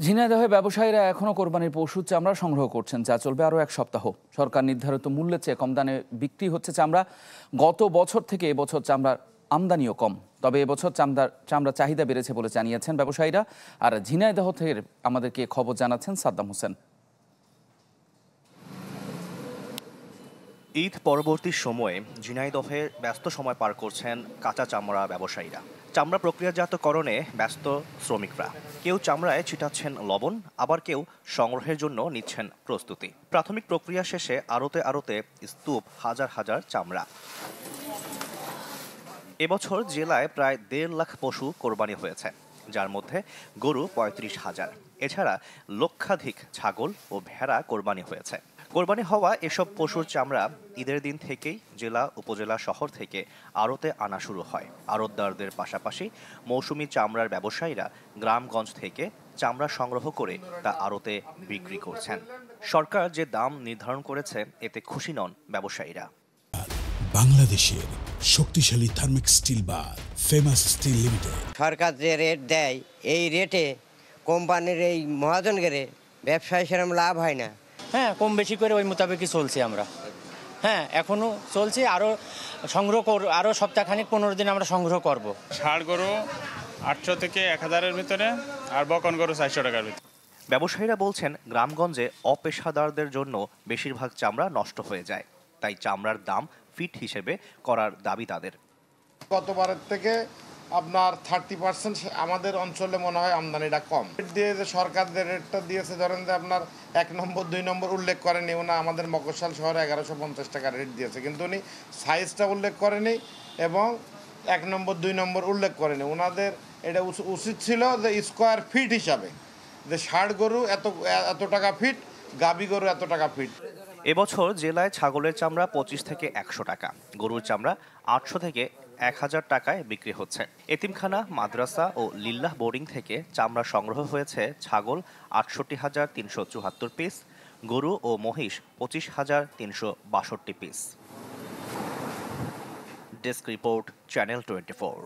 ঝিনাইদহে ব্যবসায়ীরা এখনও কোরবানির পশুর চামড়া সংগ্রহ করছেন, যা চলবে আরও এক সপ্তাহ। সরকার নির্ধারিত মূল্যের চেয়ে কম দামে বিক্রি হচ্ছে চামড়া। গত বছর থেকে এবছর চামড়ার আমদানিও কম, তবে এবছর চামড়ার চাহিদা বেড়েছে বলে জানিয়েছেন ব্যবসায়ীরা। আর ঝিনাইদহ থেকে আমাদেরকে খবর জানাচ্ছেন সাদ্দাম হোসেন। ঈদ পরবর্তী সময়ে ঝিনাইদহে ব্যস্ত সময় পার করছেন কাঁচা চামড়া ব্যবসায়ীরা। চামড়া প্রক্রিয়াজাতকরণে ব্যস্ত শ্রমিকরা। কেউ চামড়ায় ছিটাচ্ছেন লবণ, আবার কেউ সংগ্রহের জন্য নিচ্ছেন প্রস্তুতি। প্রাথমিক প্রক্রিয়া শেষে আড়তে আড়তে স্তূপ হাজার হাজার চামড়া। এবছর জেলায় প্রায় 1.5 লাখ পশু কোরবানি হয়েছে, যার মধ্যে গরু 35,000। এছাড়া লক্ষাধিক ছাগল ও ভেড়া কোরবানি হয়েছে। কোরবানি হওয়া এসব পশুর চামড়া ঈদের দিন থেকেই জেলা, উপজেলা, শহর থেকে আড়তে আনা শুরু হয়। আড়তদারদের পাশাপাশি মৌসুমি চামড়ার ব্যবসায়ীরা গ্রামগঞ্জ থেকে চামড়া সংগ্রহ করে তা আড়তে বিক্রি করছেন। সরকার যে দাম নির্ধারণ করেছে এতে খুশি নন ব্যবসায়ীরা। বাংলাদেশের শক্তিশালী থার্মিক স্টিল বা ফেমাস স্টিল লিমিটেড। সরকার যে রেট দেয় এই রেটে কোম্পানির এই মহাজনদের ব্যবসায় সেরকম লাভ হয় না। হ্যাঁ, কম বেশি করে ওই মোতাবেকই চলছি আমরা। হ্যাঁ, এখনও চলছে, আরও সংগ্রহ আরও সপ্তাহখানিক 15 দিন আমরা সংগ্রহ করব। ষাঁড় গরু 800 থেকে 1000-এর ভিতরে, আর বকন গরু 400 টাকার ভিতরে। ব্যবসায়ীরা বলছেন গ্রামগঞ্জে অপেশাদারদের জন্য বেশিরভাগ চামড়া নষ্ট হয়ে যায়, তাই চামড়ার দাম ফিট হিসেবে করার দাবি তাদের। গতবারের থেকে আপনার 30% আমাদের অঞ্চলে মনে হয় আমদানিটা কম। দিয়ে যে সরকার যে রেটটা দিয়েছে, ধরেন যে আপনার 1 নম্বর 2 নম্বর উল্লেখ করেনি, ওনা আমাদের মফস্বল শহরে 1150 টাকা রেট দিয়েছে, কিন্তু উনি সাইজটা উল্লেখ করেনি এবং 1 নম্বর 2 নম্বর উল্লেখ করেনি। ওনাদের এটা উচিত ছিল যে স্কোয়ার ফিট হিসাবে, যে ষাঁড় গরু এত টাকা ফিট, গাভী গরু এত টাকা ফিট। এবছর জেলায় ছাগলের চামড়া 25 থেকে 100 টাকা, গরুর চামড়া 800 থেকে 1000 টাকায় বিক্রি হচ্ছে। এতিমখানা, মাদ্রাসা ও লিল্লাহ বোর্ডিং থেকে চামড়া সংগ্রহ হয়েছে ছাগল 68,374 পিস, গরু ও মহিষ 25,362 পিস। Desk report, channel 24।